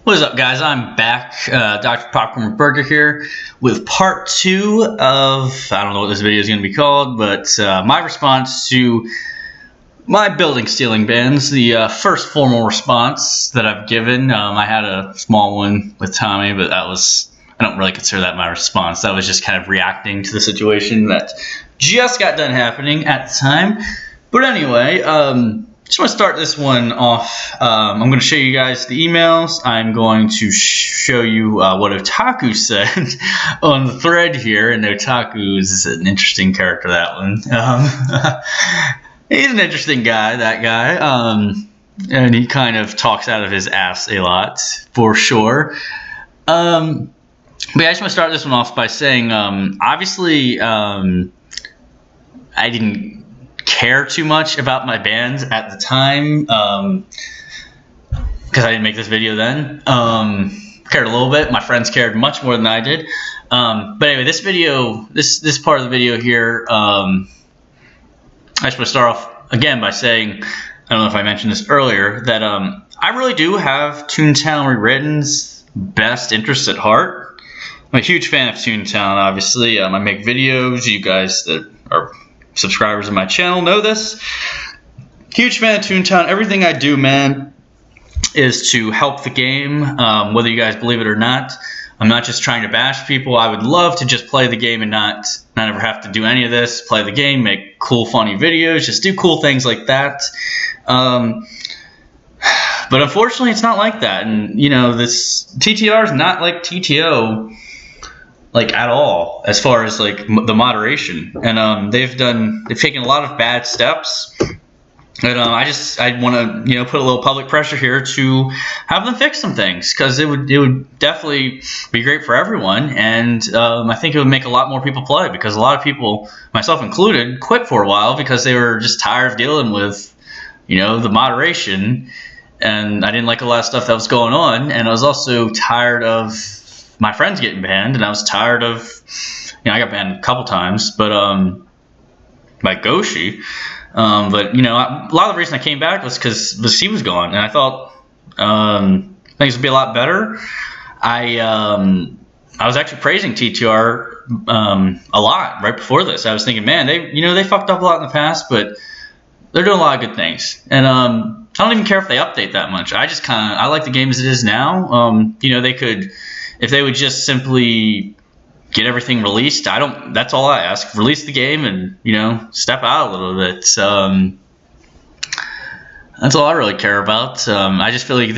What is up, guys? I'm back, Dr. Popcorn McBurger here with part 2 of, I don't know what this video is going to be called, but my response to my building stealing bans, the first formal response that I've given. I had a small one with Tommy, but I don't really consider that my response. That was just kind of reacting to the situation that just got done happening at the time. But anyway, just want to start this one off. I'm going to show you guys the emails. I'm going to show you what Otaku said on the thread here. And Otaku is an interesting character, that one. He's an interesting guy, that guy. And he kind of talks out of his ass a lot, for sure. But yeah, I just want to start this one off by saying, obviously, I didn't care too much about my bans at the time because I didn't make this video then. Cared a little bit. My friends cared much more than I did. But anyway, this video, this part of the video here, I just want to start off again by saying, I don't know if I mentioned this earlier, that I really do have Toontown Rewritten's best interests at heart. I'm a huge fan of Toontown, obviously. I make videos. You guys that are subscribers of my channel know this. Huge fan of Toontown. Everything I do, man, is to help the game, whether you guys believe it or not. I'm not just trying to bash people. I would love to just play the game and not ever have to do any of this. Play the game, make cool, funny videos, just do cool things like that. But unfortunately, it's not like that. And, you know, this TTR is not like TTO, like, at all, as far as like the moderation. And they've taken a lot of bad steps. And I want to put a little public pressure here to have them fix some things, because it would definitely be great for everyone. And I think it would make a lot more people play, because a lot of people, myself included, quit for a while because they were just tired of dealing with the moderation. And I didn't like a lot of stuff that was going on, and I was also tired of my friends getting banned, and I was tired of, I got banned a couple times, but by Goshi. But a lot of the reason I came back was because he was gone, and I thought things would be a lot better. I was actually praising TTR a lot right before this. I was thinking, man, they fucked up a lot in the past, but they're doing a lot of good things, and I don't even care if they update that much. I like the game as it is now. They could, if they would just simply get everything released. That's all I ask. Release the game and, step out a little bit. That's all I really care about. I just feel like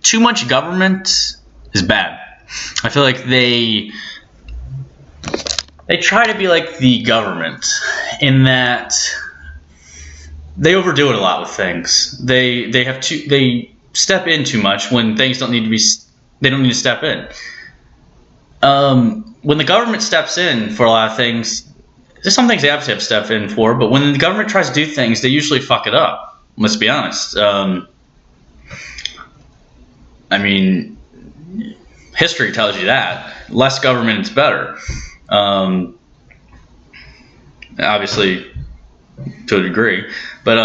too much government is bad. I feel like they try to be like the government in that they overdo it a lot with things. They step in too much when things don't need to be. They don't need to step in. When the government steps in for a lot of things, there's some things they have to step in for, but when the government tries to do things, they usually fuck it up. Let's be honest. History tells you that. Less government is better. Obviously, to a degree. But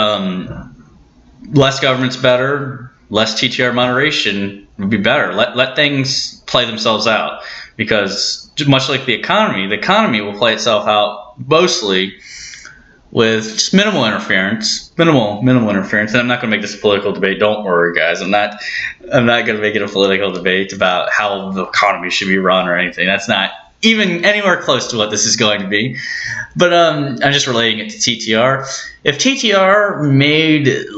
less government's better. Less TTR moderation would be better. Let things play themselves out, because much like the economy will play itself out mostly with just minimal interference. Minimal interference. And I'm not going to make this a political debate. Don't worry, guys. I'm not going to make it a political debate about how the economy should be run or anything. That's not even anywhere close to what this is going to be. But I'm just relating it to TTR. If TTR did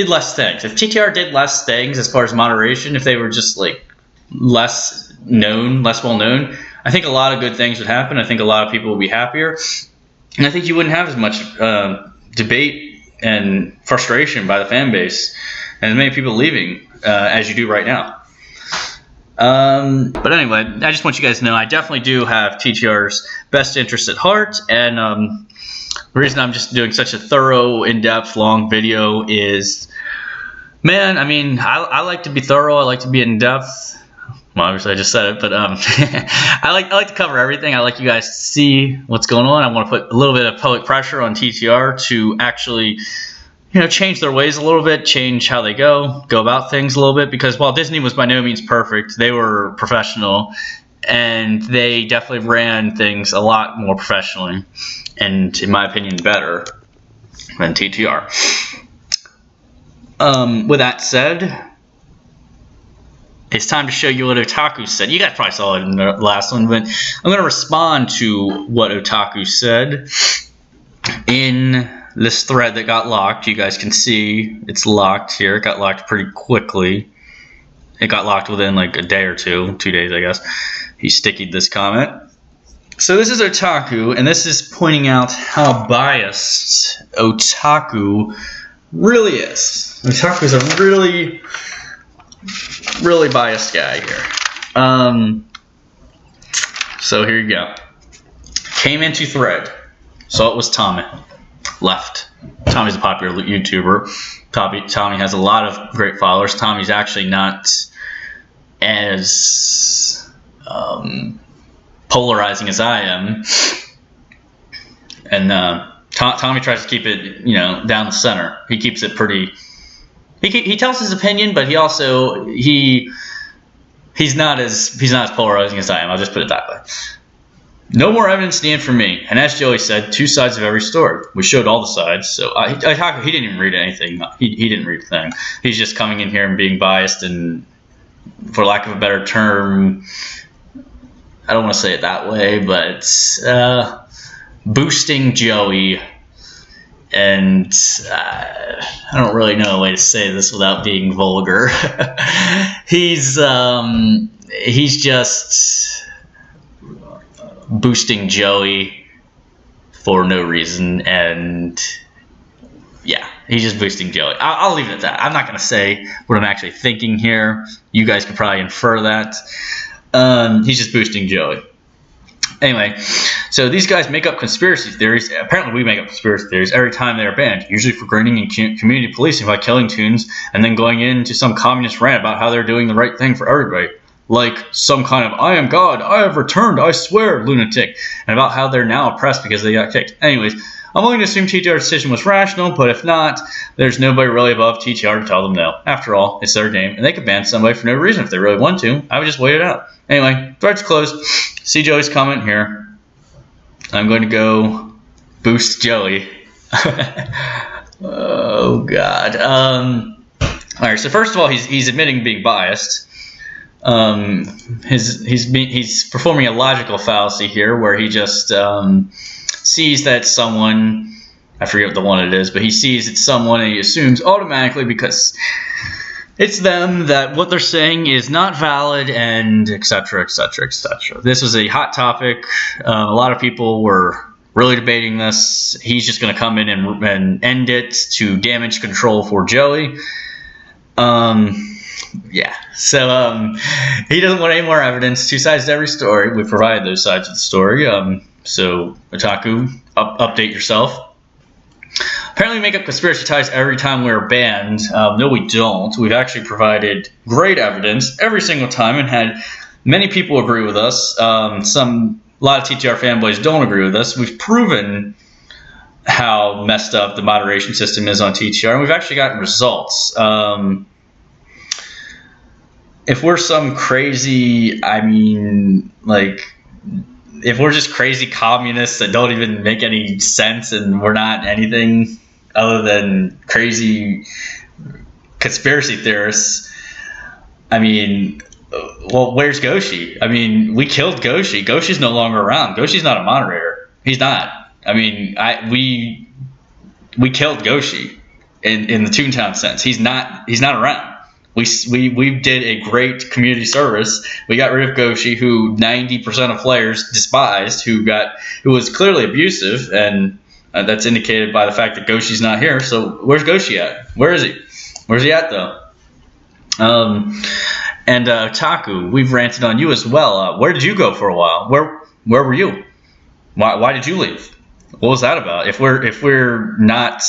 less things. If TTR did less things as far as moderation, if they were just like less well known, I think a lot of good things would happen. I think a lot of people would be happier, and I think you wouldn't have as much debate and frustration by the fan base and as many people leaving as you do right now. But anyway, I just want you guys to know I definitely do have TTR's best interest at heart, and the reason I'm just doing such a thorough, in-depth, long video is, man, I like to be thorough. I like to be in-depth. Well, obviously I just said it, but I like to cover everything. I like you guys to see what's going on. I want to put a little bit of public pressure on TTR to actually, change their ways a little bit, change how they go about things a little bit, because while Disney was by no means perfect, they were professional, and they definitely ran things a lot more professionally, and in my opinion, better than TTR. With that said, it's time to show you what Otaku said. You guys probably saw it in the last one, but I'm going to respond to what Otaku said in this thread that got locked. You guys can see it's locked here. It got locked pretty quickly. It got locked within like a day or 2 days, I guess. He stickied this comment. So this is Otaku, and this is pointing out how biased Otaku really is. Otaku's a really, really biased guy here. So here you go. Came into thread. Saw it was Tommy. Left. Tommy's a popular YouTuber. Tommy has a lot of great followers. Tommy's actually not as polarizing as I am. And Tommy tries to keep it, down the center. He keeps it pretty. He tells his opinion, but he also he's not as polarizing as I am. I'll just put it that way. No more evidence needed for me. And as Joey said, 2 sides of every story. We showed all the sides. So he didn't even read anything. He didn't read a thing. He's just coming in here and being biased and, for lack of a better term, I don't want to say it that way, but boosting Joey. And I don't really know a way to say this without being vulgar. He's just boosting Joey for no reason, and yeah, he's just boosting Joey. I'll leave it at that. I'm not going to say what I'm actually thinking here. You guys can probably infer that. He's just boosting Joey. Anyway, so these guys make up conspiracy theories. Apparently we make up conspiracy theories every time they are banned, usually for grinning and community policing by killing tunes and then going into some communist rant about how they're doing the right thing for everybody. Like some kind of, I am God, I have returned, I swear, lunatic. And about how they're now oppressed because they got kicked. Anyways, I'm willing to assume TTR's decision was rational, but if not, there's nobody really above TTR to tell them no. After all, it's their game, and they could ban somebody for no reason if they really want to. I would just wait it out. Anyway, thread's closed. See Joey's comment here. I'm going to go boost Joey. Oh, God. Alright, so first of all, he's admitting being biased. He's performing a logical fallacy here where he just sees that someone, I forget what the one it is, but he sees it's someone and he assumes automatically because it's them that what they're saying is not valid, and etc., etc., etc. This was a hot topic. A lot of people were really debating this. He's just going to come in and end it to damage control for Joey. Yeah, so he doesn't want any more evidence. 2 sides to every story. We provided those sides of the story. So Otaku, update yourself. Apparently we make up conspiracy ties every time we're banned. No, we don't. We've actually provided great evidence every single time and had many people agree with us. A lot of TTR fanboys don't agree with us. We've proven how messed up the moderation system is on TTR, and we've actually gotten results. If we're some crazy, if we're just crazy communists that don't even make any sense and we're not anything other than crazy conspiracy theorists, well, where's Goshi? We killed Goshi. Goshi's no longer around. Goshi's not a moderator. He's not. We killed Goshi in the Toontown sense. He's not around. We did a great community service. We got rid of Goshi, who 90% of players despised, who was clearly abusive, and that's indicated by the fact that Goshi's not here. So where's Goshi at? Where is he? Where's he at though? And Otaku, we've ranted on you as well. Where did you go for a while? Where were you? Why did you leave? What was that about? If we're not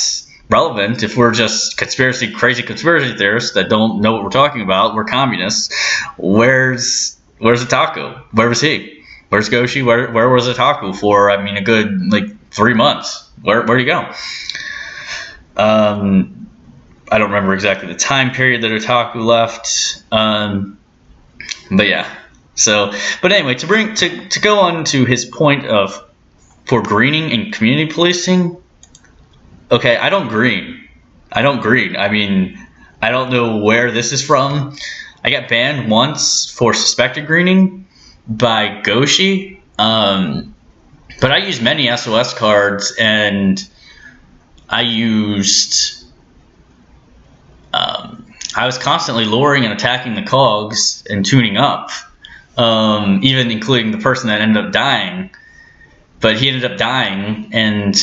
relevant, if we're just crazy conspiracy theorists that don't know what we're talking about, we're communists. Where's Otaku? Where was he? Where's Goshi? Where was Otaku for a good 3 months? Where'd he go? I don't remember exactly the time period that Otaku left. But yeah. So, but anyway, to go on to his point of for greening and community policing. Okay, I don't green. I mean, I don't know where this is from. I got banned once for suspected greening by Goshi. But I used many SOS cards, and I used. I was constantly luring and attacking the cogs and tuning up, even including the person that ended up dying. But he ended up dying, and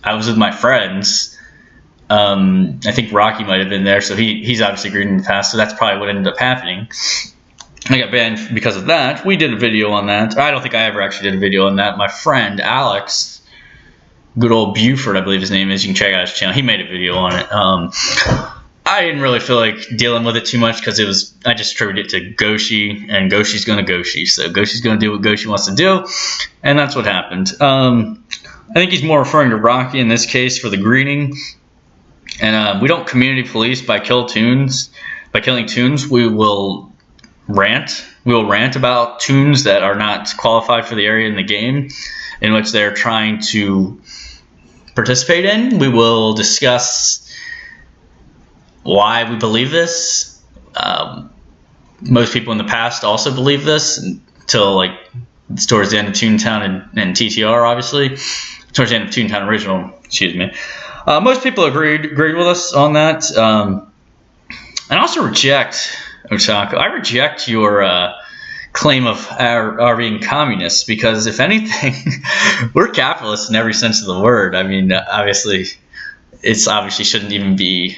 I was with my friends. I think Rocky might have been there, so he's obviously green in the past, so that's probably what ended up happening. I got banned because of that. We did a video on that. I don't think I ever actually did a video on that. My friend Alex, good old Buford, I believe his name is. You can check out his channel. He made a video on it. I didn't really feel like dealing with it too much because I just attributed it to Goshi, and Goshi's going to Goshi. So Goshi's going to do what Goshi wants to do, and that's what happened. I think he's more referring to Rocky in this case for the greening. And we don't community police by killing tunes. We will rant. We will rant about tunes that are not qualified for the area in the game in which they're trying to participate in. We will discuss why we believe this. Most people in the past also believe this until like towards the end of Toontown and TTR, obviously. Towards the end of Toontown Original, excuse me. Most people agreed with us on that. I also reject, Otaku, I reject your claim of our being communists, because if anything, we're capitalists in every sense of the word. I mean, obviously, obviously shouldn't even be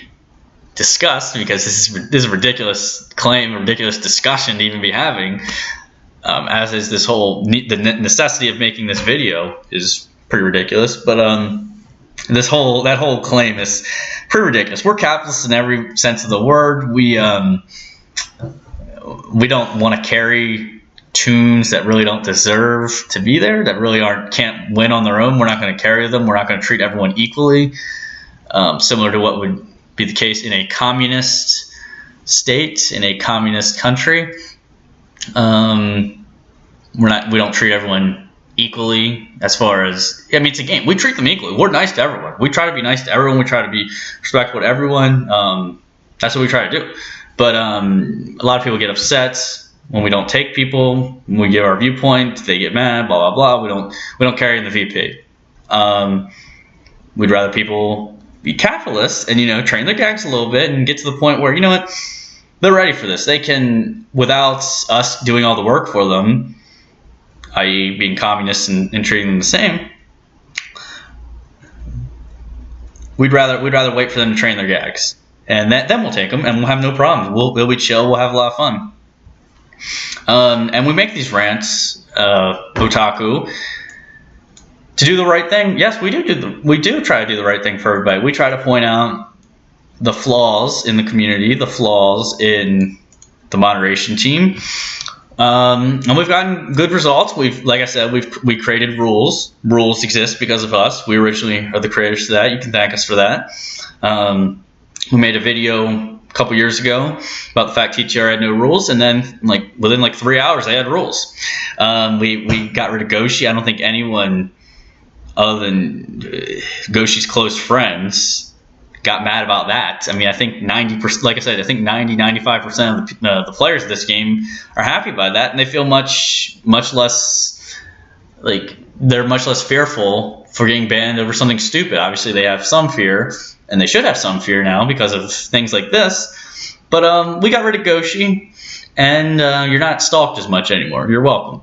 discussed, because this is a ridiculous claim, a ridiculous discussion to even be having. As is this whole the necessity of making this video is pretty ridiculous. But that whole claim is pretty ridiculous. We're capitalists in every sense of the word. We don't want to carry tunes that really don't deserve to be there, that really can't win on their own. We're not going to carry them. We're not going to treat everyone equally, similar to what would be the case in a communist state, in a communist country. We don't treat everyone equally, as far as, I mean, it's a game. We treat them equally. We're nice to everyone. We try to be nice to everyone. We try to be respectful to everyone. That's what we try to do. But a lot of people get upset when we don't take people, when we give our viewpoint. They get mad, blah blah blah. We don't carry in the VP. We'd rather people be capitalists and train their gags a little bit and get to the point where what, they're ready for this. They can, without us doing all the work for them, i.e. being communists and treating them the same, we'd rather wait for them to train their gags, and then we'll take them and we'll have no problem. We'll be chill. We'll have a lot of fun. And we make these rants, Otaku, to do the right thing. Yes, we do try to do the right thing for everybody. We try to point out the flaws in the community, the flaws in the moderation team. And we've gotten good results. Like I said, we created rules. Rules exist because of us. We originally are the creators to that. You can thank us for that. We made a video a couple years ago about the fact TTR had no rules, and then within 3 hours they had rules. We got rid of Goshi. I don't think anyone other than Goshi's close friends got mad about that. I mean, I think 90%, like I said, I think 95% of the players of this game are happy by that, and they feel much less, they're much less fearful for getting banned over something stupid. Obviously, they have some fear, and they should have some fear now because of things like this. But we got rid of Goshi, and you're not stalked as much anymore. You're welcome.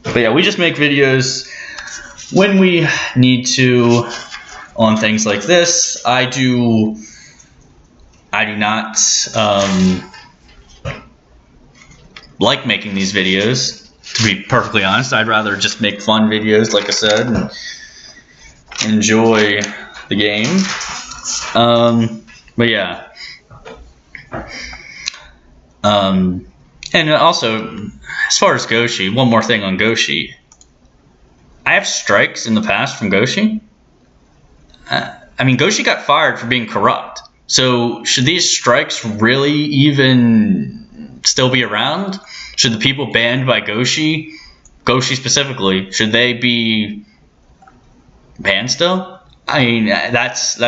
But yeah, we just make videos when we need to on things like this. I do not like making these videos, to be perfectly honest. I'd rather just make fun videos, like I said, and enjoy the game. But yeah. And also, as far as Goshi, one more thing on Goshi. I have strikes in the past from Goshi. I mean, Goshi got fired for being corrupt. So should these strikes really even still be around? Should the people banned by Goshi specifically, should they be banned still? I mean, that's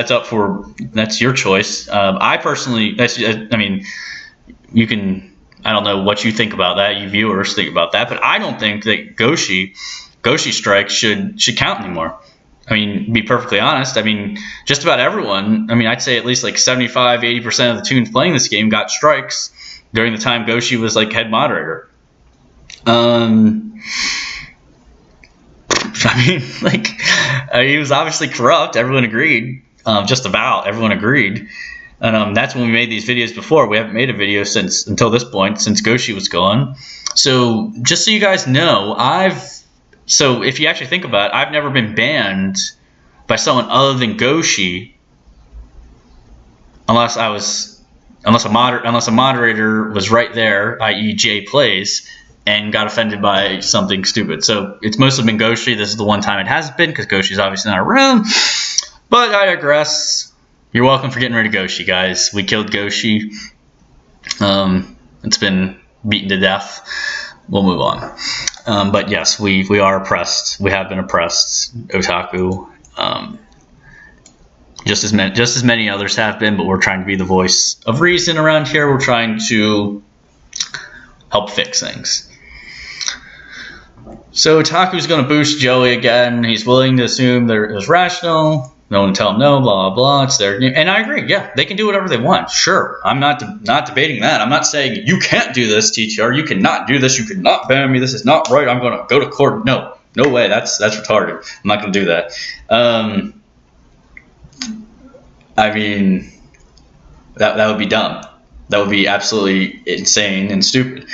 your choice. I personally, you can. I don't know what you think about that. You viewers think about that, but I don't think that Goshi strikes should count anymore. I mean, be perfectly honest. I mean, just about everyone. I mean, I'd say at least like 75, 80% of the tunes playing this game got strikes during the time Goshi was like head moderator. I mean, like, he was obviously corrupt. Everyone agreed. Just about everyone agreed. And that's when we made these videos before. We haven't made a video until this point, since Goshi was gone. So just so you guys know, so if you actually think about it, I've never been banned by someone other than Goshi, unless a moderator was right there, i.e. Jay Plays, and got offended by something stupid. So it's mostly been Goshi. This is the one time it hasn't been, because Goshi's obviously not around. But I digress. You're welcome for getting rid of Goshi, guys. We killed Goshi. It's been beaten to death. We'll move on. But yes, we are oppressed. We have been oppressed. Otaku. Just as many others have been, but we're trying to be the voice of reason around here. We're trying to help fix things. So Otaku's going to boost Joey again. He's willing to assume that it was rational. No one tell him no, blah, blah, blah. It's their game. And I agree. Yeah, they can do whatever they want. Sure. I'm not debating that. I'm not saying you can't do this, TTR. You cannot do this. You cannot ban me. This is not right. I'm going to go to court. No way. That's retarded. I'm not going to do that. I mean, that would be dumb. That would be absolutely insane and stupid.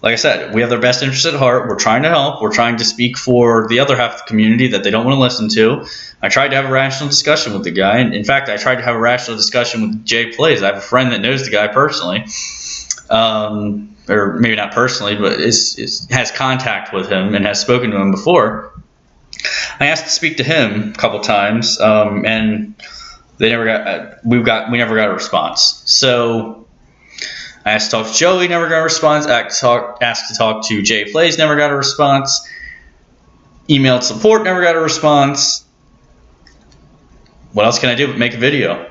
Like I said, we have their best interest at heart. We're trying to help. We're trying to speak for the other half of the community that they don't want to listen to. I tried to have a rational discussion with the guy. And in fact, I tried to have a rational discussion with Jay Plays. I have a friend that knows the guy personally. Or maybe not personally, but has contact with him and has spoken to him before. I asked to speak to him a couple times, and we never got a response. So I asked to talk to Joey, never got a response. Asked to talk to Jay Plays, never got a response. Emailed support, never got a response. What else can I do but make a video?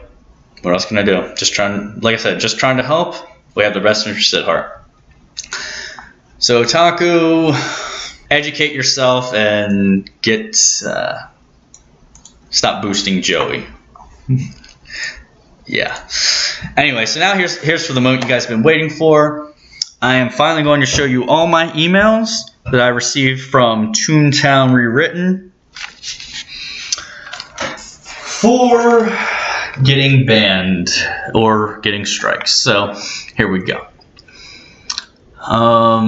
What else can I do? Just trying to help. We have the best interest at heart. So Otaku, educate yourself and stop boosting Joey. Yeah. Anyway, so now here's for the moment you guys have been waiting for. I am finally going to show you all my emails that I received from Toontown Rewritten for getting banned or getting strikes. So here we go. All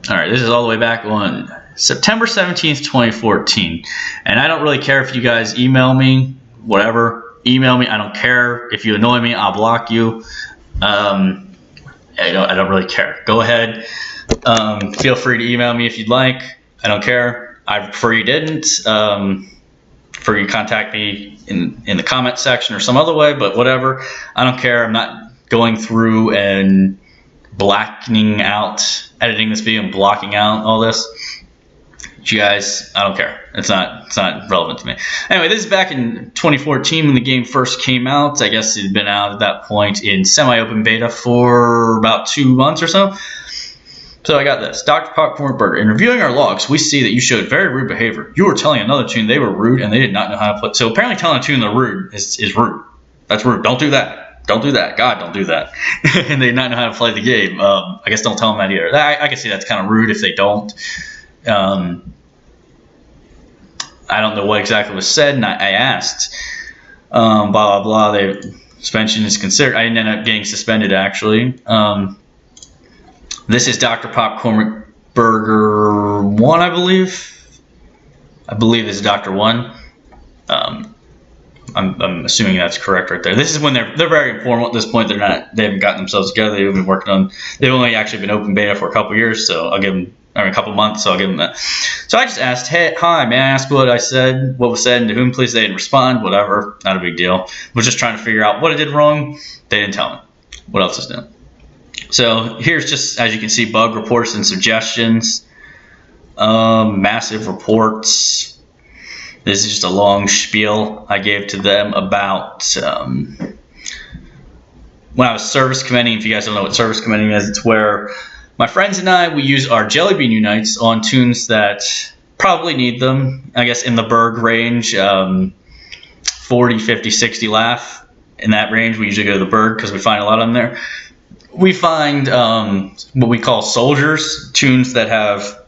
right, this is all the way back on September 17th, 2014. And I don't really care if you guys email me, whatever. Email me. I don't care. If you annoy me, I'll block you. I don't really care. Go ahead. Feel free to email me if you'd like. I don't care. I prefer you didn't. Prefer you contact me in the comment section or some other way, but whatever. I don't care. I'm not going through and blackening out, editing this video and blocking out all this. You guys, I don't care. It's not relevant to me. Anyway, this is back in 2014 when the game first came out. I guess it had been out at that point in semi-open beta for about 2 months or so. So I got this. Dr. Popcorn Burger. In reviewing our logs, we see that you showed very rude behavior. You were telling another tune they were rude and they did not know how to play. So apparently telling a tune they're rude is rude. That's rude. Don't do that. Don't do that. God, don't do that. And they did not know how to play the game. I guess don't tell them that either. I can see that's kind of rude if they don't. I don't know what exactly was said, and I asked, blah, blah, blah. Suspension is considered. I didn't end up getting suspended, actually. This is Dr. Popcorn Burger 1, I believe. I believe this is Dr. 1. I'm assuming that's correct right there. This is when they're very informal at this point. They haven't gotten themselves together. They've only actually been open beta for a couple years, so I'll give them or a couple months, so I'll give them that. So I just asked, hey, hi, may I ask what was said, and to whom, please? They didn't respond, whatever, not a big deal. Was just trying to figure out what I did wrong. They didn't tell me. What else is new? So here's just, as you can see, bug reports and suggestions. Massive reports. This is just a long spiel I gave to them about when I was service commending. If you guys don't know what service commending is, it's where my friends and I, we use our Jelly Bean Unites on tunes that probably need them. I guess in the Berg range, 40, 50, 60 laugh. In that range, we usually go to the Berg because we find a lot of them there. We find what we call soldiers, tunes that have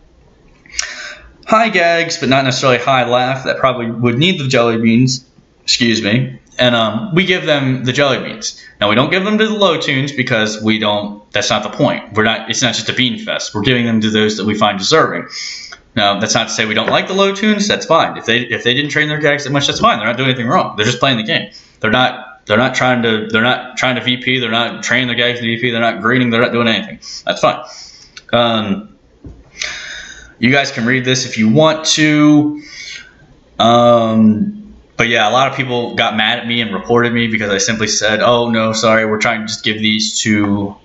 high gags, but not necessarily high laugh, that probably would need the jelly beans, excuse me, and we give them the jelly beans. Now, we don't give them to the low tunes because we don't, that's not the point. It's not just a bean fest. We're giving them to those that we find deserving. Now, that's not to say we don't like the low tunes, that's fine. If they didn't train their gags that much, that's fine. They're not doing anything wrong. They're just playing the game. They're not trying to VP, they're not training their gags to VP, they're not grading, they're not doing anything. That's fine. You guys can read this if you want to. But yeah, a lot of people got mad at me and reported me because I simply said, oh, no, sorry, we're trying to just give these to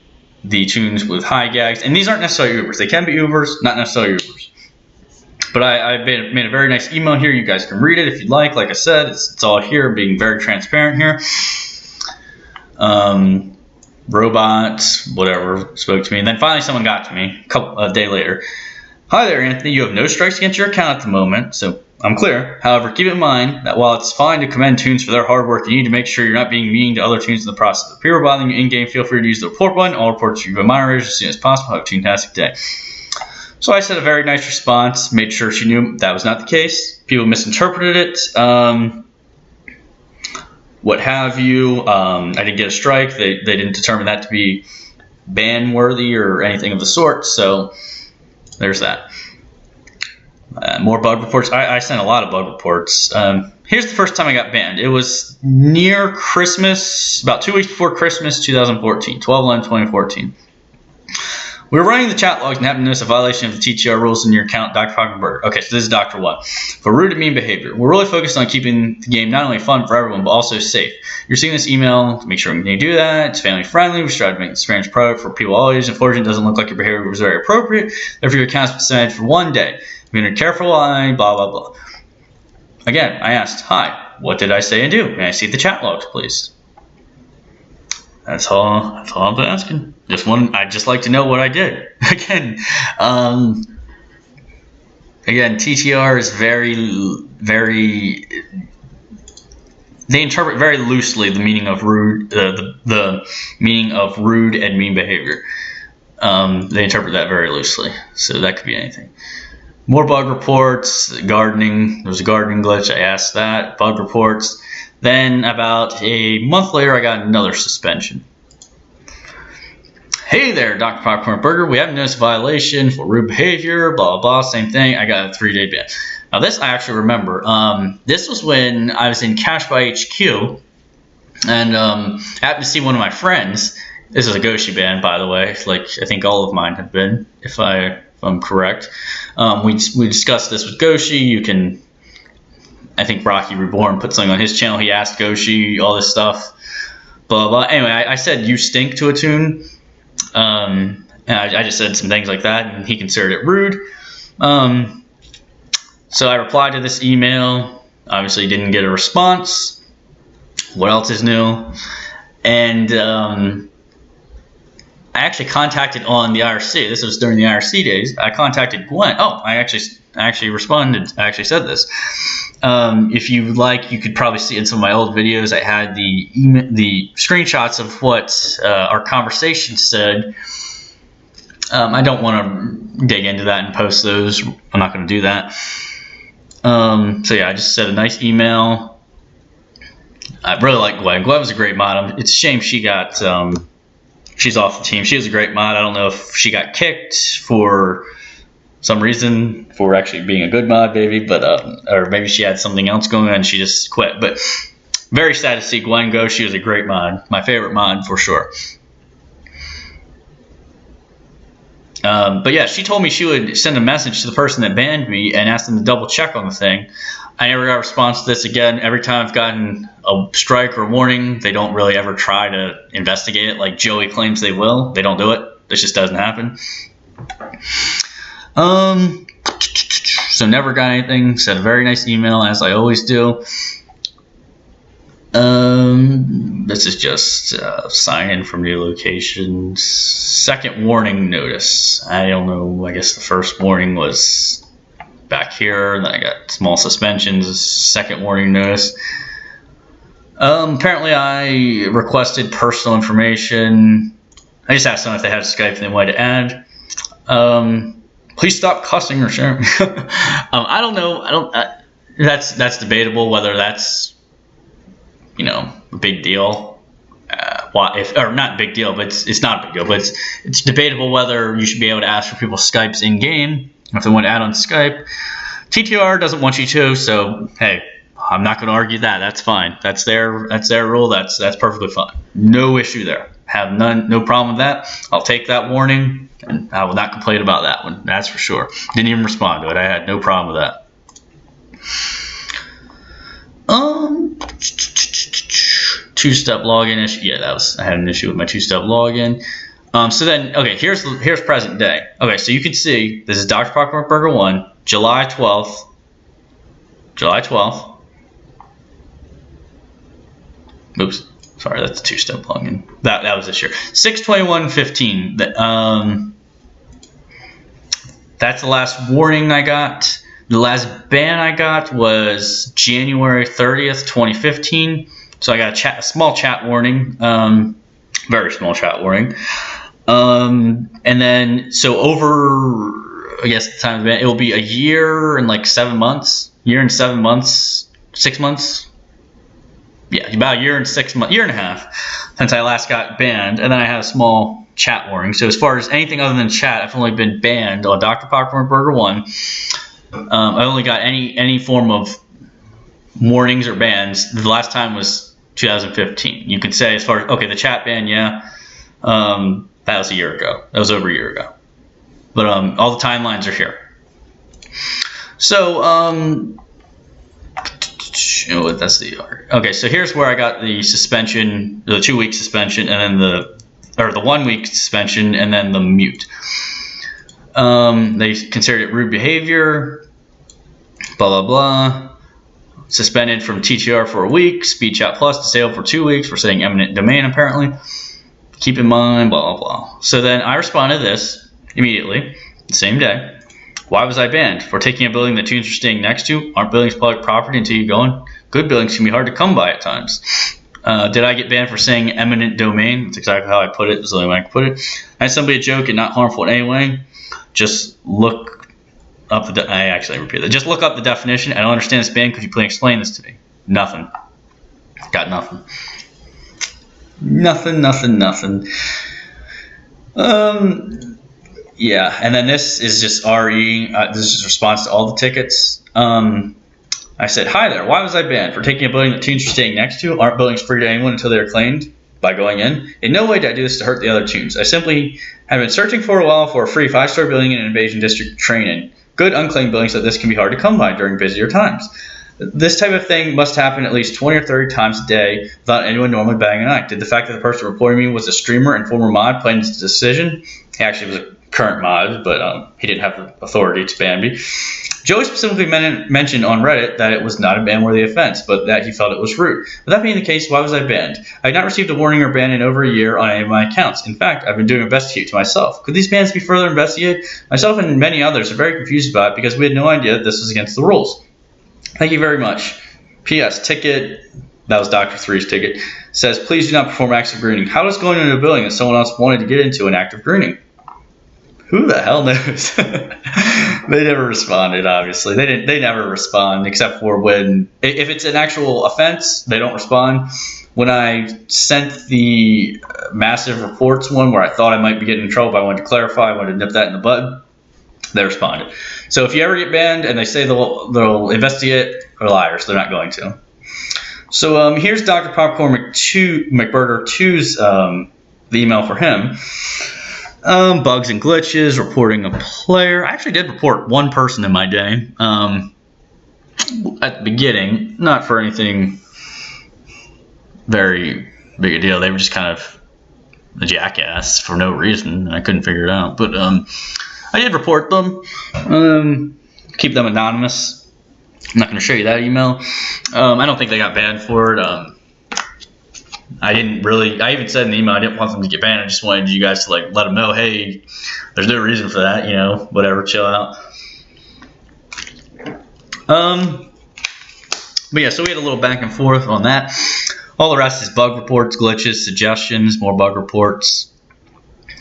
the tunes with high gags. And these aren't necessarily Ubers. They can be Ubers, not necessarily Ubers. But I made a very nice email here. You guys can read it if you'd like. Like I said, it's all here. I'm being very transparent here. Robots, whatever, spoke to me. And then finally someone got to me a day later. Hi there, Anthony. You have no strikes against your account at the moment, so I'm clear. However, keep in mind that while it's fine to commend tunes for their hard work, you need to make sure you're not being mean to other tunes in the process. If people are bothering you in-game, feel free to use the report button. All reports should be moderators as soon as possible. Have a fantastic day. So I said a very nice response, made sure she knew that was not the case. People misinterpreted it, what have you. I didn't get a strike. They didn't determine that to be ban-worthy or anything of the sort, so there's that. More bug reports. I sent a lot of bug reports. Here's the first time I got banned. It was near Christmas, about 2 weeks before Christmas 2014, 12/11/2014. We were running the chat logs and happened to notice a violation of the TTR rules in your account, Dr. McBurger. Okay, so this is Dr. 1. For rude and mean behavior. We're really focused on keeping the game not only fun for everyone, but also safe. You're seeing this email to make sure we can do that. It's family friendly. We strive to make the experience product for people all ages. Unfortunately, it doesn't look like your behavior was very appropriate. Therefore, your account's been suspended for 1 day. You're going to be careful eye, blah, blah, blah. Again, I asked, hi, what did I say and do? May I see the chat logs, please? That's all I'm asking. I'd just like to know what I did. Again, TTR is very, they interpret very loosely the meaning of rude, the meaning of rude and mean behavior. They interpret that very loosely, so that could be anything. More bug reports, gardening. There was a gardening glitch. I asked that. Bug reports. Then about a month later, I got another suspension. Hey there, Dr. Popcorn Burger. We haven't noticed a violation for rude behavior, blah, blah, blah. Same thing. I got a 3-day ban. Now, this I actually remember. This was when I was in Cash by HQ, and I happened to see one of my friends. This is a Goshi ban, by the way. Like, I think all of mine have been, if I'm correct. We discussed this with Goshi. You can, I think Rocky Reborn put something on his channel. He asked Goshi all this stuff, blah, blah. Anyway, I said, you stink to a tune. And I just said some things like that, and he considered it rude. So I replied to this email. Obviously, didn't get a response. What else is new? And I actually contacted on the IRC. This was during the IRC days. I contacted Gwen. Oh, I actually responded. I actually said this. If you like, you could probably see in some of my old videos. I had the screenshots of what our conversation said. I don't want to dig into that and post those. I'm not going to do that. So yeah, I just said a nice email. I really like Gwen. Gwen was a great mod. It's a shame she got. She's off the team. She was a great mod. I don't know if she got kicked for some reason for actually being a good mod, maybe, but or maybe she had something else going on and she just quit. But very sad to see Gwen go. She was a great mod. My favorite mod for sure. But yeah, she told me she would send a message to the person that banned me and ask them to double check on the thing. I never got a response to this again. Every time I've gotten a strike or warning, they don't really ever try to investigate it like Joey claims they will. They don't do it. This just doesn't happen. So never got anything. Sent a very nice email, as I always do. This is just sign in from new locations. Second warning notice. I don't know. I guess the first warning was back here. Then I got small suspensions. Second warning notice. Apparently I requested personal information. I just asked them if they had Skype and they wanted to add. Please stop cussing or sharing. I don't know. That's debatable whether that's, a big deal. Or not big deal, but it's not a big deal. But it's debatable whether you should be able to ask for people's Skypes in game if they want to add on Skype. TTR doesn't want you to, so hey, I'm not going to argue that. That's fine. That's their rule. That's perfectly fine. No issue there. Have no problem with that. I'll take that warning, and I will not complain about that one. That's for sure. Didn't even respond to it. I had no problem with that. Two-step login issue. Yeah, I had an issue with my two-step login. So then, okay, here's present day. Okay, so you can see this is Dr. Popcorn Burger 1, July 12th. Oops, sorry, that's a two-step login. That was this year. 6/21/15. That's the last warning I got. The last ban I got was January 30th, 2015. So I got a small chat warning, very small chat warning. And then, so over, I guess the time of the ban, it will be a year and like 7 months. 6 months. Yeah, about a year and 6 months, year and a half since I last got banned. And then I had a small chat warning. So as far as anything other than chat, I've only been banned on Dr. Popcorn Burger 1. I only got any form of warnings or bans. The last time was 2015. You could say as far as, okay, the chat ban, yeah, that was a year ago. That was over a year ago. But all the timelines are here. So, that's okay, so here's where I got the suspension, the 2-week suspension, and then the 1 week suspension, and then the mute. They considered it rude behavior, blah, blah, blah. Suspended from TTR for a week, Speed Chat Plus disabled for 2 weeks for saying eminent domain, apparently. Keep in mind, blah, blah, blah. So then I responded to this immediately, the same day. Why was I banned? For taking a building that tunes are staying next to? Aren't buildings public property until you go in? Good buildings can be hard to come by at times. Did I get banned for saying eminent domain? That's exactly how I put it. That's the only way I could put it. I had somebody a joke and not harmful in any way. Just look up I actually repeat that. Just look up the definition. I don't understand this ban. Could you please explain this to me? Nothing. Got nothing. Nothing. Yeah, and then this is just RE. This is response to all the tickets. I said, hi there. Why was I banned? For taking a building that tunes are staying next to? Aren't buildings free to anyone until they are claimed by going in? In no way did I do this to hurt the other tunes. I simply have been searching for a while for a free 5-star building in an invasion district to train in. Good unclaimed buildings like this can be hard to come by during busier times. This type of thing must happen at least 20 or 30 times a day without anyone normally batting an eye. Did the fact that the person reporting me was a streamer and former mod playing this decision? He actually was a current mod, but he didn't have the authority to ban me. Joey specifically mentioned on Reddit that it was not a ban-worthy offense, but that he felt it was rude. With that being the case, why was I banned? I had not received a warning or ban in over a year on any of my accounts. In fact, I've been doing a investigate to myself. Could these bans be further investigated? Myself and many others are very confused about it because we had no idea that this was against the rules. Thank you very much. P.S. Ticket, that was Dr. 3's ticket, says, please do not perform acts of greening. How does going into a building that someone else wanted to get into an act of greening? Who the hell knows? They never responded, obviously. They never respond except for when, if it's an actual offense, they don't respond. When I sent the massive reports one where I thought I might be getting in trouble, but I wanted to clarify, I wanted to nip that in the bud, they responded. So if you ever get banned and they say they'll investigate, they're liars. They're not going to. So here's Dr. Popcorn McBurger 2's the email for him. Bugs and glitches, reporting a player. I actually did report one person in my day at the beginning, not for anything very big a deal. They were just kind of a jackass for no reason. I couldn't figure it out, but I did report them. Keep them anonymous. I'm not going to show you that email. I don't think they got banned for it. I even said in the email I didn't want them to get banned. I just wanted you guys to like let them know, hey, there's no reason for that, you know, whatever, chill out. But yeah, so we had a little back and forth on that. All the rest is bug reports, glitches, suggestions, more bug reports,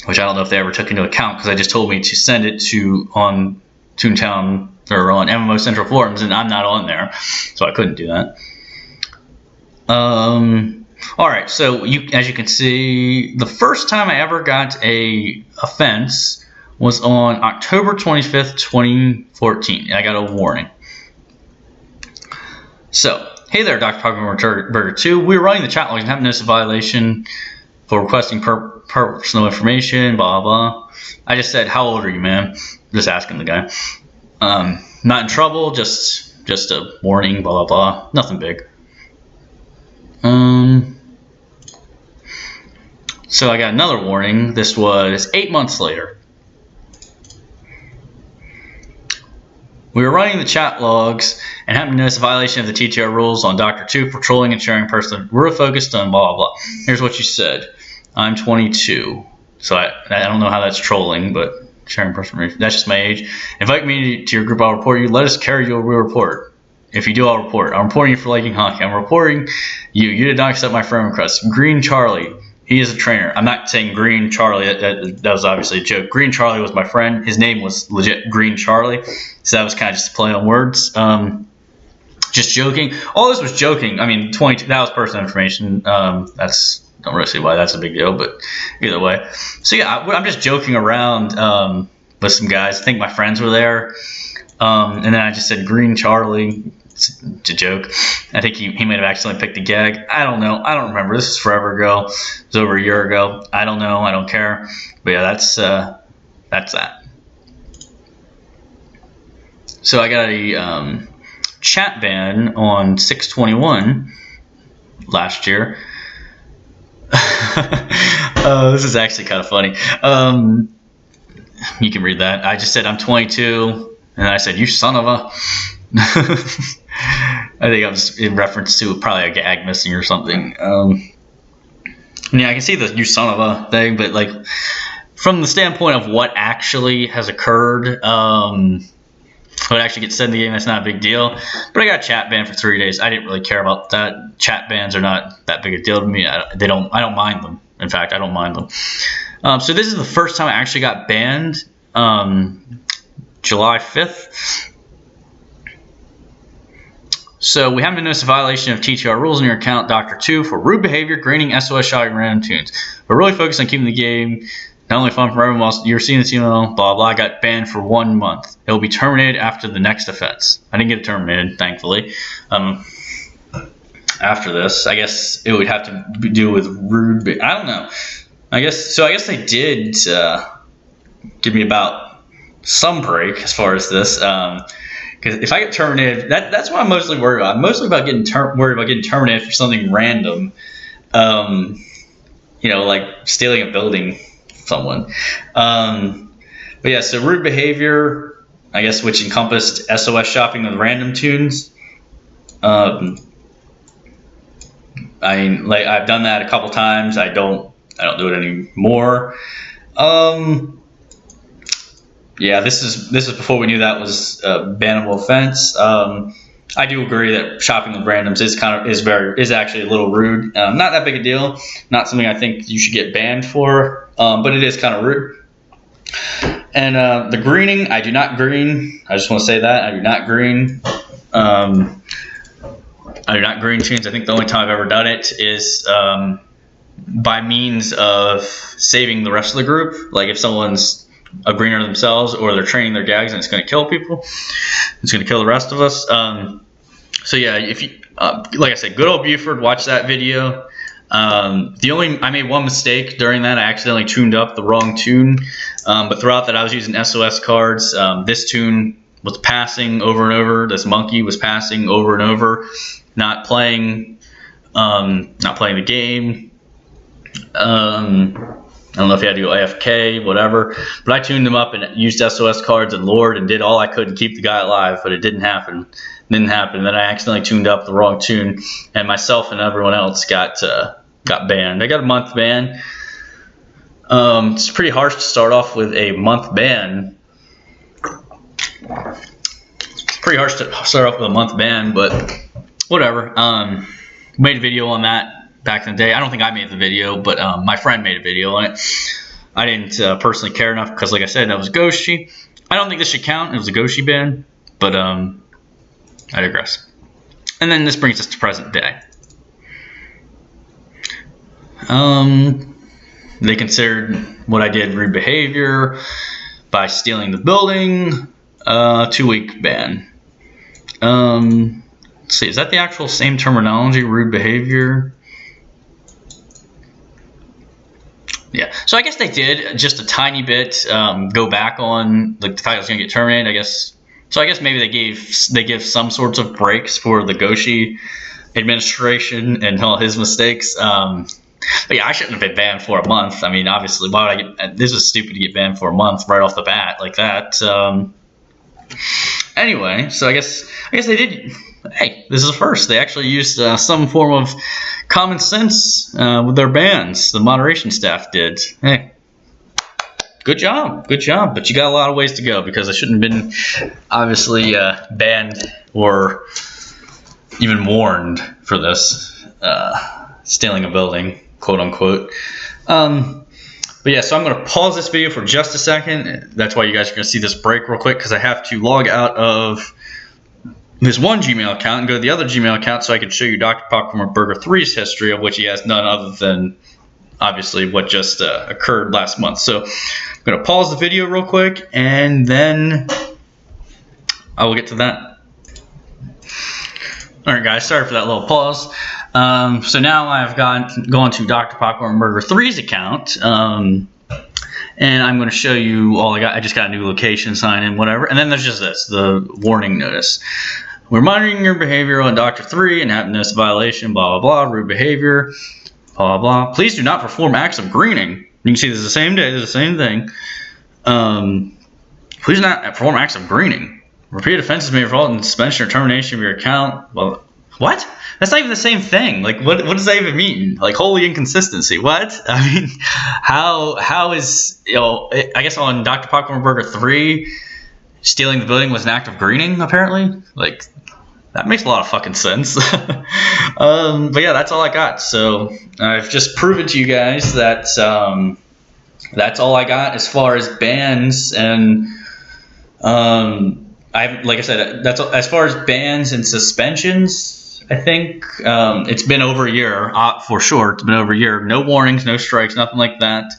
which I don't know if they ever took into account because I just told me to send it to on Toontown or on MMO Central Forums, and I'm not on there, so I couldn't do that. All right, so as you can see, the first time I ever got a offense was on October 25th, 2014. I got a warning. So, hey there, Dr. McBurger 2. We were running the chat logs and haven't noticed a violation for requesting personal information, blah, blah. I just said, how old are you, man? Just asking the guy. Not in trouble, just a warning, blah, blah, blah. Nothing big. So I got another warning. This was 8 months later. We were running the chat logs and happened to notice a violation of the TTR rules on Dr. 2 for trolling and sharing personal. We're focused on blah, blah, blah. Here's what you said. I'm 22. So I don't know how that's trolling, but sharing personal information. That's just my age. Invite me to your group. I'll report you. Let us carry your real report. If you do, I'll report. I'm reporting you for liking hockey. I'm reporting you. You did not accept my friend request. Green Charlie. He is a trainer. I'm not saying Green Charlie. That was obviously a joke. Green Charlie was my friend. His name was legit Green Charlie. So that was kind of just a play on words. Just joking. All this was joking. I mean, 22. That was personal information. Don't really see why that's a big deal, but either way. So yeah, I'm just joking around with some guys. I think my friends were there. And then I just said Green Charlie to joke. I think he might have accidentally picked a gag. I don't know. I don't remember. This is forever ago. It was over a year ago. I don't know. I don't care. But yeah, that's that. So I got a chat ban on 6/21 last year. This is actually kind of funny. You can read that. I just said I'm 22, and I said you son of a. I think I was in reference to probably a gag missing or something. Yeah, I can see the you son of a thing, but like from the standpoint of what actually has occurred, what actually gets said in the game, that's not a big deal. But I got chat banned for 3 days. I didn't really care about that. Chat bans are not that big a deal to me. I don't mind them. In fact, I don't mind them. So this is the first time I actually got banned. July 5th. So we haven't been noticed a violation of TTR rules in your account, Dr. 2, for rude behavior, greening, SOS shouting random tunes. We're really focused on keeping the game not only fun for everyone else. You're seeing this email, blah, blah. I got banned for 1 month. It will be terminated after the next offense. I didn't get it terminated, thankfully. After this, I guess it would have to do with rude. I don't know. I guess they did give me about some break as far as this. Because if I get terminated, that's what I'm mostly worried about. I'm mostly about worried about getting terminated for something random. Like stealing a building from someone. But yeah, so rude behavior, I guess, which encompassed SOS shopping with random tunes. I've done that a couple times. I don't do it anymore. Yeah, this is before we knew that was a bannable offense. I do agree that shopping with randoms is actually a little rude. Not that big a deal. Not something I think you should get banned for. But it is kind of rude. And the greening, I do not green. I just want to say that I do not green. I do not green tunes. I think the only time I've ever done it is by means of saving the rest of the group. Like if someone's a greener themselves or they're training their gags and it's going to kill people, it's going to kill the rest of us. So yeah, if you like I said, good old Buford, watch that video. I made one mistake during that. I accidentally tuned up the wrong tune. But throughout that, I was using SOS cards. This tune was passing over and over. This monkey was passing over and over, not playing the game. I don't know if you had to go AFK, whatever. But I tuned them up and used SOS cards and lured and did all I could to keep the guy alive, but it didn't happen. Then I accidentally tuned up the wrong tune, and myself and everyone else got banned. I got a month ban. It's pretty harsh to start off with a month ban. But whatever. Made a video on that back in the day. I don't think I made the video, but my friend made a video on it. I didn't personally care enough because, like I said, that was Goshi. I don't think this should count. It was a Goshi ban, but I digress. And then this brings us to present day. They considered what I did rude behavior by stealing the building. 2-week ban. Let's see, is that the actual same terminology, rude behavior? Yeah, so I guess they did just a tiny bit go back on like the fact I was going to get terminated, I guess. So I guess maybe they give some sorts of breaks for the Goshi administration and all his mistakes. But yeah, I shouldn't have been banned for a month. I mean, obviously, why would I get? This was stupid to get banned for a month right off the bat like that. Anyway, so I guess they did. Hey, this is a first. They actually used some form of common sense with their bans. The moderation staff did. Hey, good job. But you got a lot of ways to go because I shouldn't have been obviously banned or even warned for this stealing a building, quote unquote. But yeah, so I'm going to pause this video for just a second. That's why you guys are going to see this break real quick because I have to log out of this one Gmail account and go to the other Gmail account so I can show you Dr. Popcorn McBurger 3's history, of which he has none other than obviously what just occurred last month. So I'm going to pause the video real quick and then I will get to that. Alright guys, sorry for that little pause. So now I've gone to Dr. Popcorn McBurger 3's account, and I'm going to show you all I got. I just got a new location sign in, whatever. And then there's just this, the warning notice. We're monitoring your behavior on Dr. 3 and have noticed a violation, blah, blah, blah, rude behavior, blah, blah. Please do not perform acts of greening. You can see this is the same day, this is the same thing. Please do not perform acts of greening. Repeated offenses may result in suspension or termination of your account. Well, what? That's not even the same thing. Like, what does that even mean? Like, holy inconsistency. What? I mean, how is, I guess on Dr. Popcorn McBurger 3, stealing the building was an act of greening, apparently? Like, that makes a lot of fucking sense. But yeah, that's all I got. So, I've just proven to you guys that that's all I got as far as bans and, like I said, that's as far as bans and suspensions. I think it's been over a year for sure. It's been over a year. No warnings, no strikes, nothing like that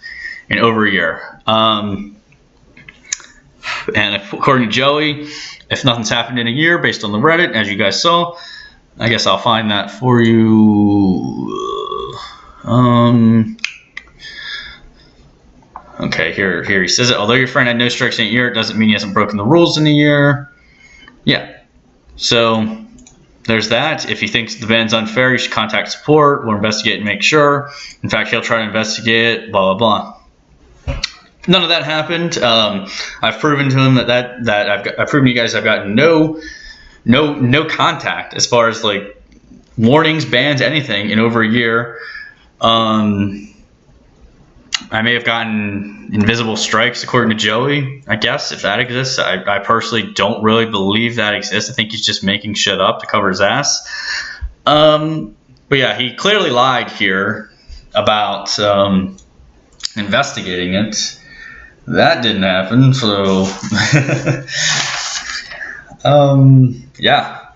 in over a year. And according to Joey, if nothing's happened in a year, based on the Reddit, as you guys saw, I guess I'll find that for you. Okay, here he says it. Although your friend had no strikes in a year, it doesn't mean he hasn't broken the rules in a year. Yeah. So there's that. If he thinks the ban's unfair, you should contact support. We'll investigate and make sure. In fact, he'll try to investigate. Blah blah blah. None of that happened. I've proven to him that I've proven to you guys I've gotten no contact as far as like warnings, bans, anything in over a year. I may have gotten invisible strikes according to Joey, I guess, if that exists. I personally don't really believe that exists. I think he's just making shit up to cover his ass. But yeah, he clearly lied here about investigating it. That didn't happen, so yeah.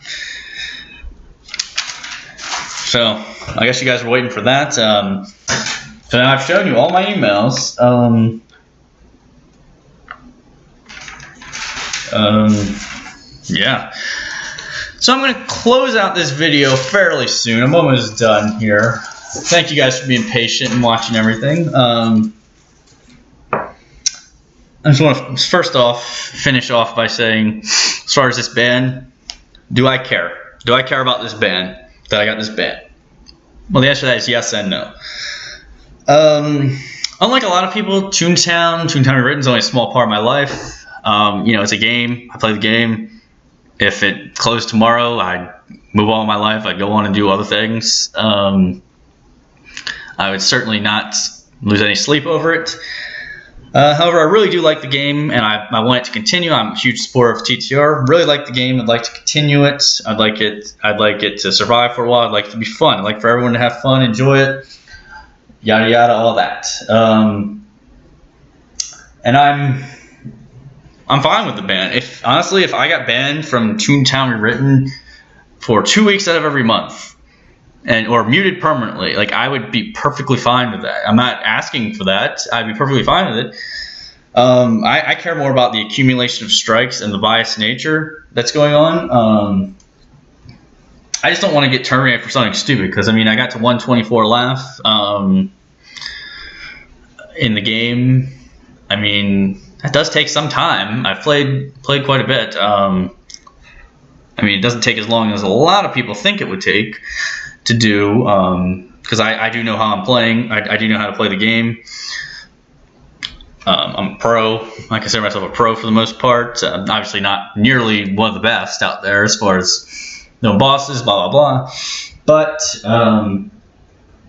So I guess you guys were waiting for that. So now I've shown you all my emails. Yeah. So I'm going to close out this video fairly soon. I'm almost done here. thank you guys for being patient and watching everything. I just want to first off finish off by saying, as far as this ban, do I care? Do I care about this ban? That I got this ban? Well, the answer to that is yes and no. Unlike a lot of people, Toontown Rewritten is only a small part of my life. It's a game. I play the game. If it closed tomorrow, I'd move on with my life. I'd go on and do other things. I would certainly not lose any sleep over it. However, I really do like the game, and I want it to continue. I'm a huge supporter of TTR. Really like the game. I'd like to continue it. I'd like it to survive for a while. I'd like it to be fun. I'd like for everyone to have fun, enjoy it, yada yada, all that. And I'm fine with the ban. If I got banned from Toontown Rewritten for 2 weeks out of every month, or muted permanently, like, I would be perfectly fine with that. I'm not asking for that. I'd be perfectly fine with it. I care more about the accumulation of strikes and the biased nature that's going on. I just don't want to get terminated for something stupid, because I got to 124 laugh in the game. That does take some time. I've played quite a bit. It doesn't take as long as a lot of people think it would take to do, because I do know how I'm playing. I do know how to play the game. I'm a pro. I consider myself a pro for the most part. Obviously not nearly one of the best out there as far as bosses, blah blah blah. But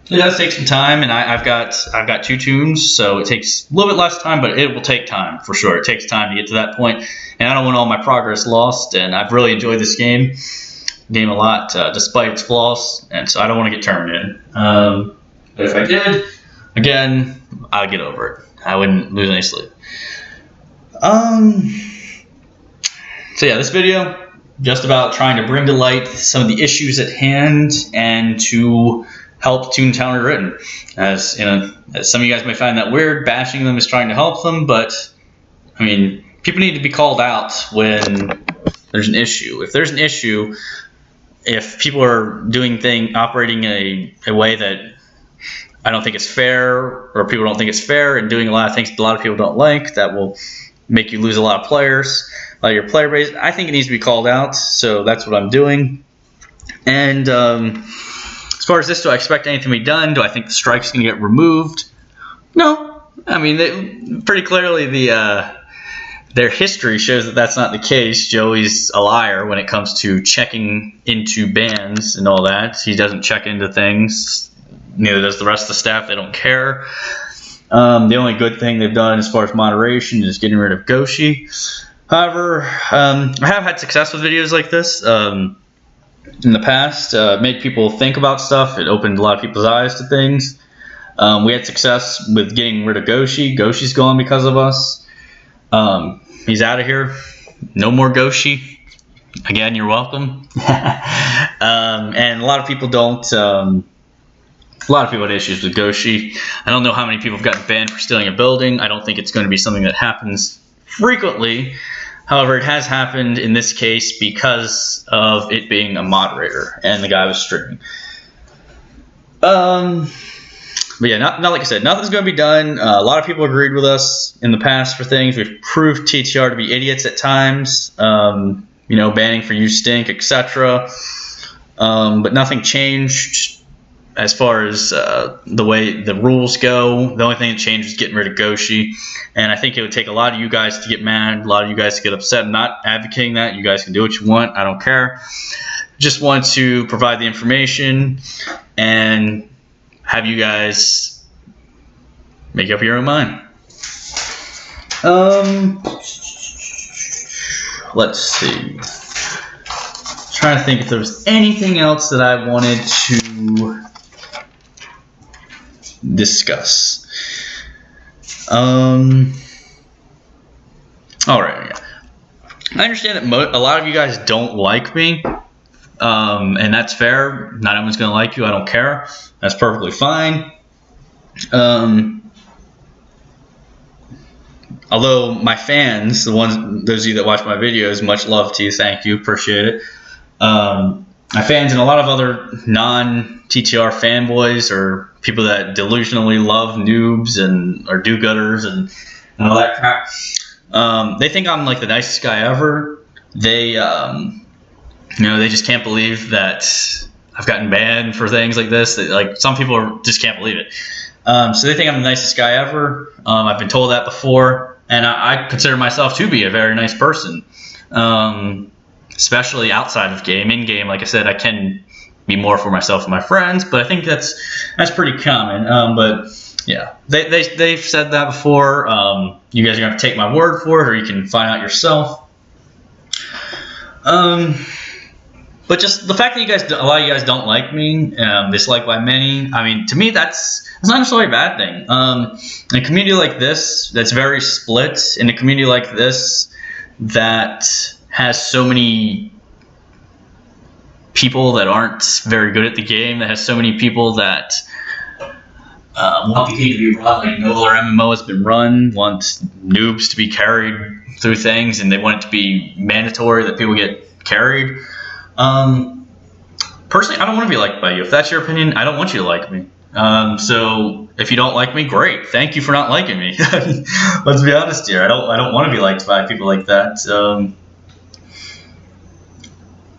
it does take some time, and I've got 2 toons, so it takes a little bit less time, but it will take time for sure. It takes time to get to that point, and I don't want all my progress lost. And I've really enjoyed this game a lot, despite its flaws, and so I don't want to get terminated. But if I did, again, I'd get over it. I wouldn't lose any sleep. So yeah, this video just about trying to bring to light some of the issues at hand and to help Toontown Rewritten. As some of you guys may find that weird, bashing them is trying to help them, but people need to be called out when there's an issue. If there's an issue, if people are operating in a way that I don't think is fair, or people don't think it's fair, and doing a lot of things a lot of people don't like, that will make you lose a lot of players, your player base, I think it needs to be called out. So that's what I'm doing. And as far as this, do I expect anything to be done? Do I think the strike's going to get removed? No. Pretty clearly their history shows that that's not the case. Joey's a liar when it comes to checking into bans and all that. He doesn't check into things. Neither does the rest of the staff. They don't care. The only good thing they've done as far as moderation is getting rid of Goshi. However, I have had success with videos like this in the past. Made people think about stuff. It opened a lot of people's eyes to things. We had success with getting rid of Goshi. Goshi's gone because of us. He's out of here. No more Goshi. Again, you're welcome. And a lot of people don't. A lot of people had issues with Goshi. I don't know how many people have gotten banned for stealing a building. I don't think it's going to be something that happens frequently. However, it has happened in this case because of it being a moderator and the guy was streaming. But yeah, not like I said, nothing's going to be done. A lot of people agreed with us in the past for things. We've proved TTR to be idiots at times. Banning for you stink, etc. But nothing changed as far as the way the rules go. The only thing that changed was getting rid of Goshi. And I think it would take a lot of you guys to get mad, a lot of you guys to get upset. I'm not advocating that. You guys can do what you want. I don't care. Just want to provide the information and have you guys make up your own mind. Let's see. Trying to think if there was anything else that I wanted to discuss. All right. Yeah. I understand that a lot of you guys don't like me, and that's fair. Not everyone's gonna like you. I don't care. That's perfectly fine. Although my fans, those of you that watch my videos, much love to you. Thank you. Appreciate it. my fans and a lot of other non-TTR fanboys or people that delusionally love noobs and or do-gooders and all that crap. They think I'm like the nicest guy ever. They, they just can't believe that I've gotten banned for things like this. Like some people just can't believe it. So they think I'm the nicest guy ever. I've been told that before, and I consider myself to be a very nice person, especially outside of game. In game, like I said, I can be more for myself and my friends, but I think that's pretty common. But yeah, they've said that before. You guys are gonna have to take my word for it, or you can find out yourself. But just the fact that a lot of you guys don't like me, disliked by many, I mean, to me, that's not necessarily a bad thing. In a community like this, that's very split, in a community like this, that has so many people that aren't very good at the game, that has so many people that want the game to be run like no other MMO has been run, want noobs to be carried through things, and they want it to be mandatory that people get carried. Personally, I don't want to be liked by you. If that's your opinion, I don't want you to like me. So if you don't like me, great. Thank you for not liking me. Let's be honest here. I don't want to be liked by people like that.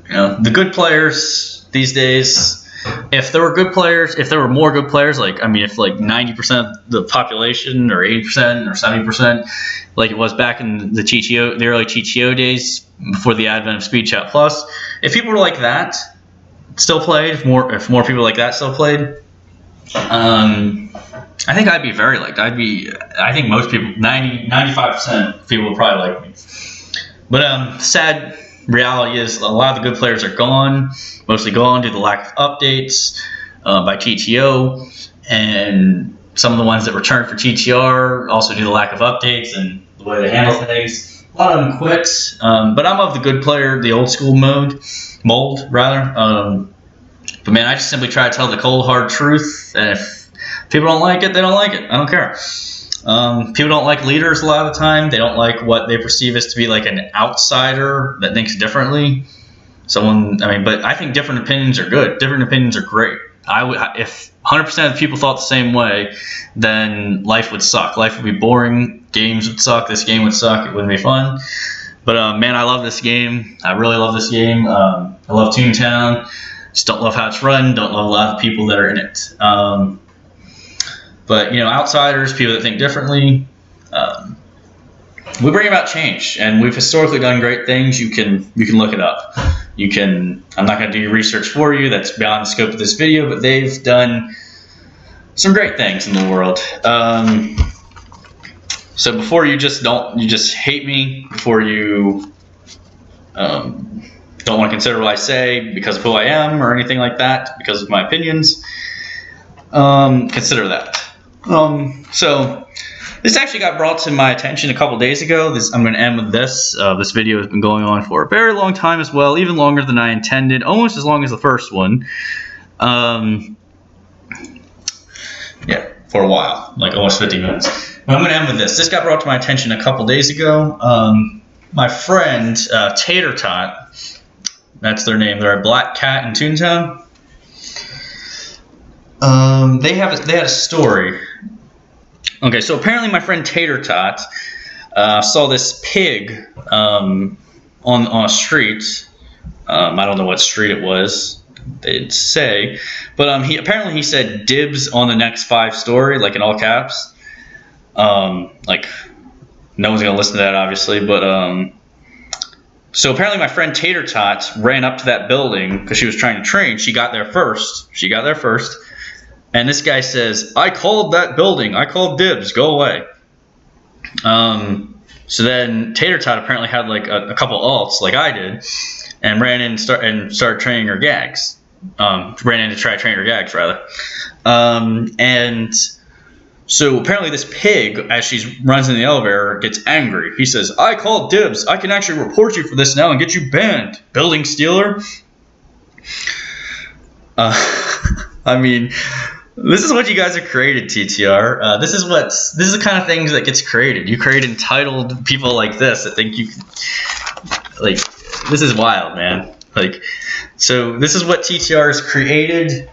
The good players these days, if there were more good players, like, I mean, if like 90% of the population or 80% or 70%, like it was back in the early TTO days before the advent of Speed Chat Plus, if people were like that still played, if more people like that still played, I think I'd be very liked. I think most people, 95% of people would probably like me. But sad reality is a lot of the good players are gone, mostly gone due to the lack of updates by TTO, and some of the ones that returned for TTR also due to the lack of updates and the way they handle things. A lot of them quit, but I'm of the good player, the old school mold. But man, I just simply try to tell the cold hard truth, and if people don't like it, they don't like it. I don't care. People don't like leaders a lot of the time. They don't like what they perceive as to be like an outsider that thinks differently. But I think different opinions are good. Different opinions are great. If 100% of the people thought the same way, then life would suck. Life would be boring. Games would suck. This game would suck. It wouldn't be fun. But man, I love this game. I really love this game. I love Toontown. Just don't love how it's run. Don't love a lot of the people that are in it. But outsiders, people that think differently, we bring about change, and we've historically done great things. You can look it up. I'm not going to do your research for you. That's beyond the scope of this video. But they've done some great things in the world. So before you just hate me, before you don't want to consider what I say because of who I am or anything like that, because of my opinions, consider that. So this actually got brought to my attention a couple days ago. I'm going to end with this. This video has been going on for a very long time as well, even longer than I intended, almost as long as the first one. Yeah, for a while, like almost 50 minutes. But I'm going to end with this. This got brought to my attention a couple days ago. My friend, Tater Tot, that's their name. They're a black cat in Toontown. They had a story. Okay, so apparently my friend Tater Tot saw this pig on a street. I don't know what street it was, they'd say, but he said dibs on the next 5 story, like in all caps. Like no one's gonna listen to that, obviously, but so apparently my friend Tater Tot ran up to that building because she was trying to train. She got there first. And this guy says, "I called that building. I called dibs. Go away." So then Tater Tot apparently had like a couple ults, like I did, and ran in and started training her gags. Ran in to try to train her gags, rather. And so apparently this pig, as she runs in the elevator, gets angry. He says, "I called dibs. I can actually report you for this now and get you banned, building stealer." I mean, this is what you guys have created, TTR. This is the kind of things that gets created. You create entitled people like this that think you, like, this is wild, man. Like, So this is what TTR has created.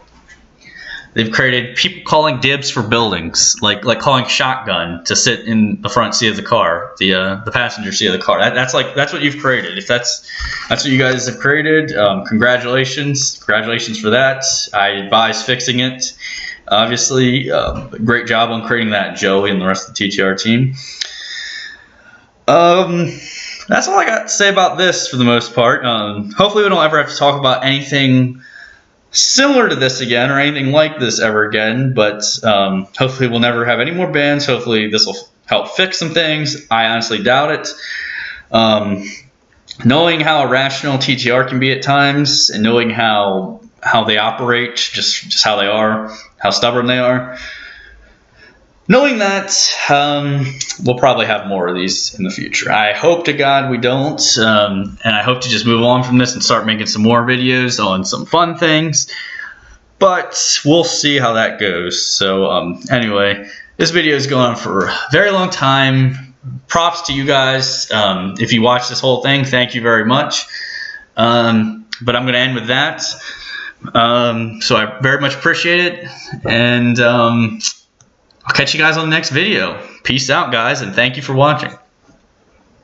They've created people calling dibs for buildings, like calling shotgun to sit in the front seat of the car, the passenger seat of the car. That's what you've created. If that's what you guys have created, congratulations for that. I advise fixing it. Obviously, great job on creating that, Joey and the rest of the TTR team. That's all I got to say about this for the most part. Hopefully we don't ever have to talk about anything similar to this again or anything like this ever again, but hopefully we'll never have any more bans. Hopefully this will help fix some things. I honestly doubt it. Knowing how irrational TTR can be at times and knowing how they operate, just how they are, how stubborn they are, knowing that, we'll probably have more of these in the future. I hope to God we don't, and I hope to just move on from this and start making some more videos on some fun things, but we'll see how that goes. So anyway, this video is going on for a very long time. Props to you guys. If you watch this whole thing, thank you very much. But I'm going to end with that. So I very much appreciate it, and I'll catch you guys on the next video. Peace out, guys, and thank you for watching.